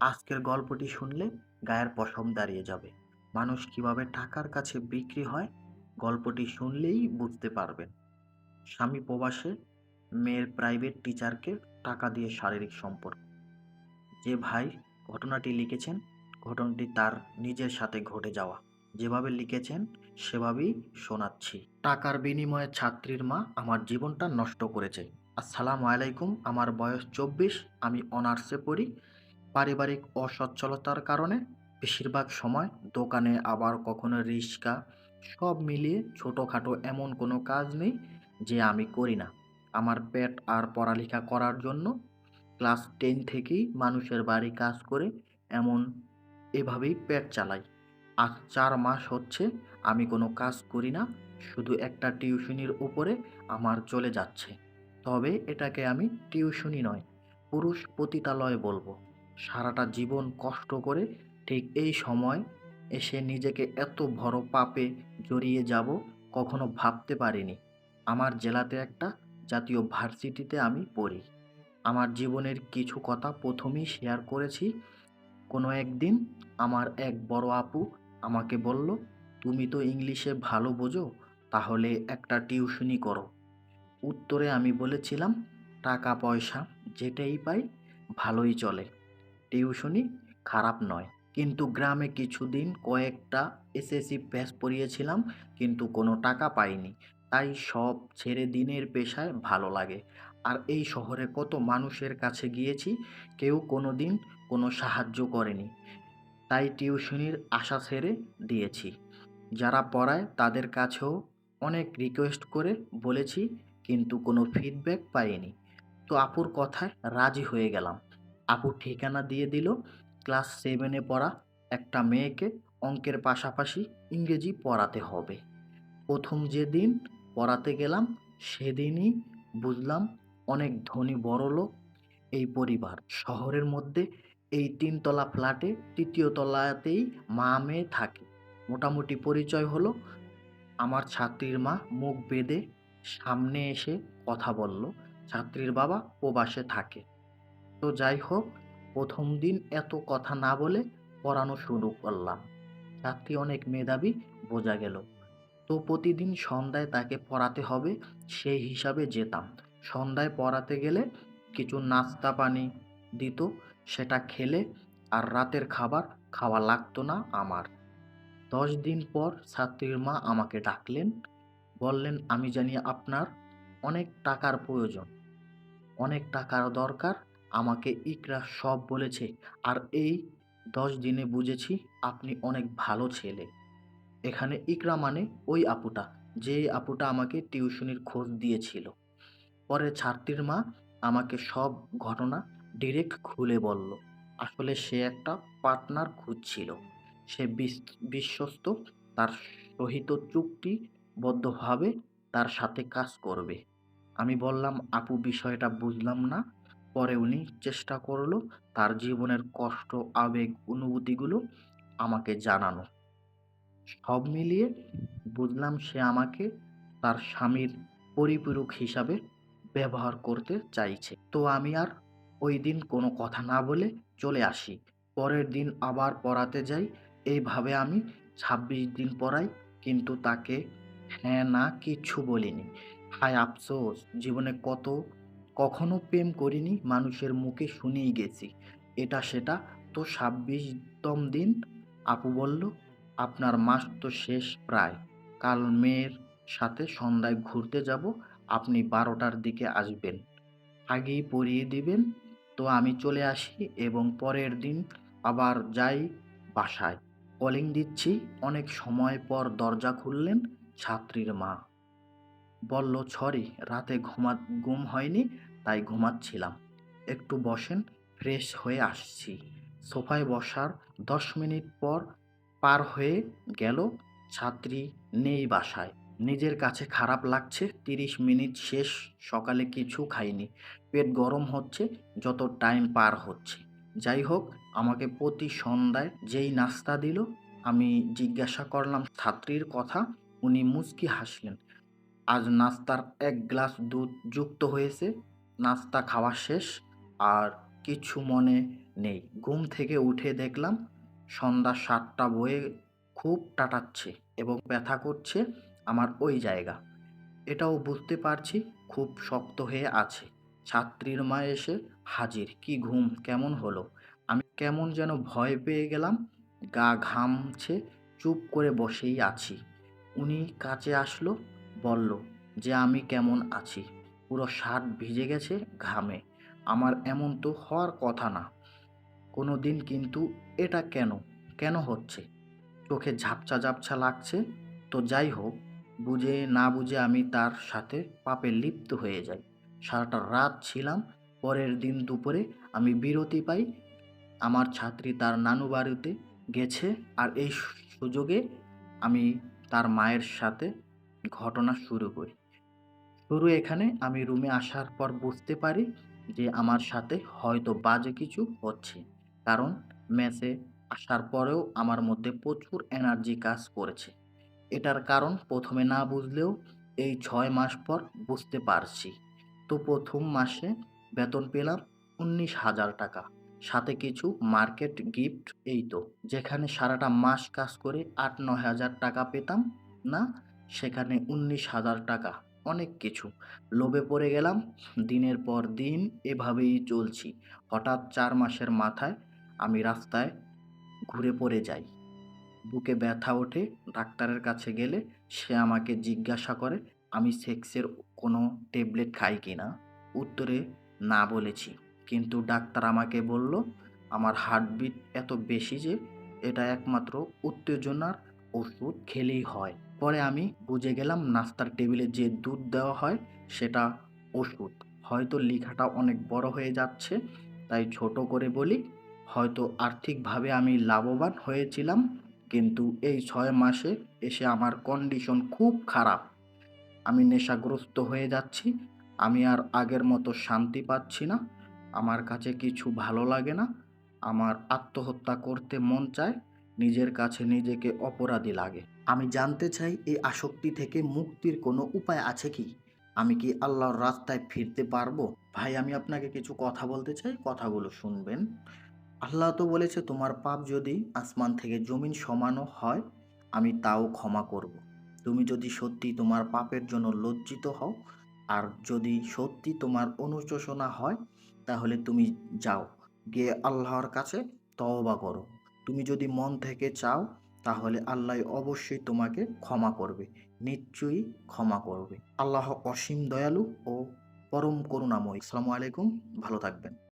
আজকের গল্পটি শুনলে গায়ের পশম দাঁড়িয়ে যাবে। মানুষ কিভাবে টাকার কাছে বিক্রি হয়, গল্পটি শুনলেই বুঝতে পারবেন। স্বামী প্রবাসে, মেয়ের প্রাইভেট টিচারকে টাকা দিয়ে শারীরিক সম্পর্ক। যে ভাই ঘটনাটি লিখেছেন, ঘটনাটি তার নিজের সাথে ঘটে যাওয়া। যেভাবে লিখেছেন সেভাবেই শোনাচ্ছি। টাকার বিনিময়ে ছাত্রীর মা আমার জীবনটা নষ্ট করেছে। আসসালামু আলাইকুম, আমার বয়স 24, আমি অনার্সে পড়ি। পারিবারিক অসচ্ছলতার কারণে বেশিরভাগ সময় দোকানে, আবার কখনো রিক্সা, সব মিলিয়ে ছোটোখাটো এমন কোনো কাজ নেই যে আমি করি না। আমার পেট আর পড়ালেখা করার জন্য ক্লাস 10 থেকেই মানুষের বাড়ি কাজ করে এমন এভাবেই পেট চালাই। আজ 4 মাস হচ্ছে আমি কোনো কাজ করি না, শুধু একটা টিউশনির উপরে আমার চলে যাচ্ছে। তবে এটাকে আমি টিউশনি নয়, পুরুষ পতিতালয় বলবো। সারাটা জীবন কষ্ট করে ঠিক এই সময় এসে নিজেকে এত বড় পাপে জড়িয়ে যাব কখনো ভাবতে পারিনি। আমার জেলাতে একটা জাতীয় ভার্সিটিতে আমি পড়ি। আমার জীবনের কিছু কথা প্রথমেই শেয়ার করেছি। কোনো একদিন আমার এক বড় আপু আমাকে বলল, তুমি তো ইংলিশে ভালো বোঝো, তাহলে একটা টিউশনি করো। উত্তরে আমি বলেছিলাম, টাকা পয়সা যেটাই পাই ভালোই চলে, টিউশনি খারাপ নয়। কিন্তু গ্রামে কিছুদিন কয়েকটা এসএসসি ব্যাচ পড়িয়েছিলাম, কিন্তু কোনো টাকা পাইনি। তাই সব ছেড়ে দিনের পেশায় ভালো লাগে। আর এই শহরে কত মানুষের কাছে গিয়েছি, কেউ কোনো দিন কোনো সাহায্য করেনি। তাই টিউশনির আশা ছেড়ে দিয়েছি। যারা পড়ায় তাদের কাছেও অনেক রিকোয়েস্ট করে বলেছি, কিন্তু কোনো ফিডব্যাক পাইনি। তো আপুর কথায় রাজি হয়ে গেলাম। আপু ঠিকানা দিয়ে দিল। ক্লাস 7 এ পড়া একটা মেয়েকে অঙ্কের পাশাপাশি ইংরেজি পড়াতে হবে। প্রথম যেদিন পড়াতে গেলাম সেদিনই বুঝলাম অনেক ধনী বড়লোক এই পরিবার। শহরের মধ্যে এই ৩ তলা ফ্ল্যাটে ৩য় তলাতেই মা-মেয়ে থাকে। মোটামুটি পরিচয় হলো। আমার ছাত্রীর মা মুখ বেঁধে সামনে এসে কথা বলল। ছাত্রীর বাবা প্রবাসে থাকে। তো যাই হোক, ১ম দিন এত কথা না বলে পড়ানো শুরু করলাম। ছাত্রী অনেক মেধাবী, বোঝা গেল। তো প্রতিদিন সন্ধ্যায় তাকে পড়াতে হবে সেই হিসাবে যেতাম। সন্ধ্যায় পড়াতে গেলে কিছু নাস্তা পানি দিত, সেটা খেলে আর রাতের খাবার খাওয়া লাগতো না আমার। ১০ দিন পর ছাত্রীর মা আমাকে ডাকলেন, বললেন, আমি জানি আপনার অনেক টাকার প্রয়োজন, অনেক টাকার দরকার। আমাকে ইকরা সব বলেছে। আর এই ১০ দিনে বুঝেছি আপনি অনেক ভালো ছেলে। এখানে ইকরা মানে ওই আপুটা, যে আপুটা আমাকে টিউশনির খোঁজ দিয়েছিল। পরে ছাত্রীর মা আমাকে সব ঘটনা ডিরেক্ট খুলে বলল। আসলে সে একটা পার্টনার খুঁজছিল। সে বিশ্বস্ত, তার সহিত চুক্তিবদ্ধভাবে তার সাথে কাজ করবে। আমি বললাম, আপু বিষয়টা বুঝলাম না। পরে উনি চেষ্টা করল তার জীবনের কষ্ট, আবেগ, অনুভূতিগুলো আমাকে জানানো। সব মিলিয়ে বুঝলাম সে আমাকে তার স্বামীর পরিপূরক হিসাবে ব্যবহার করতে চাইছে। তো আমি আর ওই দিন কোনো কথা না বলে চলে আসি। পরের দিন আবার পড়াতে যাই। এইভাবে আমি ২৬ দিন পড়াই, কিন্তু তাকে হ্যাঁ না কিচ্ছু বলিনি। হায় আফসোস! জীবনে কখনো প্রেম করিনি, মানুষের মুখে শুনেই গেছি এটা সেটা। তো ২৬তম দিন আপু বলল, আপনার মাস তো শেষ প্রায়। কাল মেয়ের সাথে সন্ধ্যায় ঘুরতে যাব। আপনি ১২টার দিকে আসবেন। আগেই পরিয়ে দিবেন। তো আমি চলে আসি এবং পরের দিন আবার যাই বাসায়। কলিং দিচ্ছি। অনেক সময় পর দরজা খুললেন ছাত্রীর মা। বলল, সরি, রাতে ঘুম হয়নি, তাই ঘুমাচ্ছিলাম। একটু বসেন, ফ্রেশ হয়ে আসছি। সোফায় বসার ১০ মিনিট পার হয়ে গেল, ছাত্রী নেই বাসায়। নিজের কাছে খারাপ লাগছে। ৩০ মিনিট শেষ, সকালে কিছু খাইনি। পেট গরম হচ্ছে যত টাইম পার হচ্ছে। যাই হোক, আমাকে প্রতি সন্ধ্যায় যেই নাস্তা দিল, আমি জিজ্ঞাসা করলাম ছাত্রীর কথা। উনি মুচকি হাসলেন। আজ নাস্তার ১ গ্লাস দুধ যুক্ত হয়েছে। নাস্তা খাওয়া শেষ। আর কিচ্ছু মনে নেই। ঘুম থেকে উঠে দেখলাম সন্ধ্যা ৭টা বয়ে খুব টাটাচ্ছে এবং ব্যথা করছে আমার ওই জায়গা। এটাও বুঝতে পারছি খুব শক্ত হয়ে আছে। ছাত্রীর মা এসে হাজির। "কি ঘুম কেমন হলো?" আমি কেমন যেন ভয় পেয়ে গেলাম। গা ঘামছে, চুপ করে বসেই আছি। উনি কাছে আসলো, বলল যে আমি কেমন আছি। পুরো শার্ট ভিজে গেছে ঘামে। আমার এমন তো হওয়ার কথা না। কোনোদিন, কিন্তু এটা কেন? কেন হচ্ছে? চোখে ঝাপসা, ঝাপসা লাগছে। তো যাই হোক, বুঝে না বুঝে আমি তার সাথে পাপে লিপ্ত হয়ে যাই। সারাটা রাত ছিলাম। পরের দিন দুপুরে আমি বিরতি পাই। আমার ছাত্রী তার নানু বাড়িতে গেছে আর এই সুযোগে আমি তার মায়ের সাথে ঘটনা শুরু করি। শুরু এখানে, আমি রুমে আসার পর বুঝতে পারি যে আমার সাথে হয়তো বাজে কিছু হচ্ছে। কারণ মেসে আসার পরেও আমার মধ্যে প্রচুর এনার্জি কাজ করেছে। এটার কারণ ১ম এ না বুঝলেও এই ৬ মাস পর বুঝতে পারছি। তো ১ম মাসে বেতন পেলাম ৳১৯,০০০, সাথে কিছু মার্কেট গিফট, এই তো। যেখানে সারাটা মাস কাজ করে ৳৮-৯,০০০ পেতাম না, সেখানে ৳১৯,০০০, অনেক কিছু। লোভে পড়ে গেলাম। দিনের পর দিন এভাবেই চলছি। হঠাৎ ৪ মাসের মাথায় আমি রাস্তায় ঘুরে পড়ে যাই। বুকে ব্যথা ওঠে। ডাক্তারের কাছে গেলে সে আমাকে জিজ্ঞাসা করে আমি সেক্সের কোনো ট্যাবলেট খাই কিনা। উত্তরে না বলেছি। কিন্তু ডাক্তার আমাকে বলল আমার হার্টবিট এত বেশি যে এটা একমাত্র উত্তেজনার ওষুধ খেলেই হয়। পরে আমি বুঝে গেলাম নাস্তার টেবিলে যে দুধ দেওয়া হয় সেটা ওষুধ। হয়তো লেখাটা অনেক বড় হয়ে যাচ্ছে, তাই ছোট করে বলি, হয়তো আর্থিকভাবে আমি লাভবান হয়েছিলাম, কিন্তু এই ৬ মাসে এসে আমার কন্ডিশন খুব খারাপ। আমি নেশাগ্রস্ত হয়ে যাচ্ছি। আমি আর আগের মতো শান্তি পাচ্ছি না। আমার কাছে কিছু ভালো লাগে না। আমার আত্মহত্যা করতে মন চায়। নিজের কাছে নিজেকে অপরাধী লাগে। আমি জানতে চাই এই আসক্তি থেকে মুক্তির কোনো উপায় আছে কি? আমি কি আল্লাহর রাস্তায় ফিরতে পারবো? ভাই, আমি আপনাকে কিছু কথা বলতে চাই, কথাগুলো শুনবেন। আল্লাহ তো বলেছে তোমার পাপ যদি আসমান থেকে জমিন সমানও হয় আমি তাও ক্ষমা করব। তুমি যদি সত্যি তোমার পাপের জন্য লজ্জিত হও আর যদি সত্যি তোমার অনুশোচনা হয় তাহলে তুমি যাও, গিয়ে আল্লাহর কাছে তওবা করো। তুমি যদি মন থেকে চাও তাহলে আল্লাহ অবশ্যই তোমাকে ক্ষমা করবে, নিশ্চয়ই ক্ষমা করবে। আল্লাহ অসীম দয়ালু ও পরম করুণাময়। আসসালামু আলাইকুম, ভালো থাকবেন।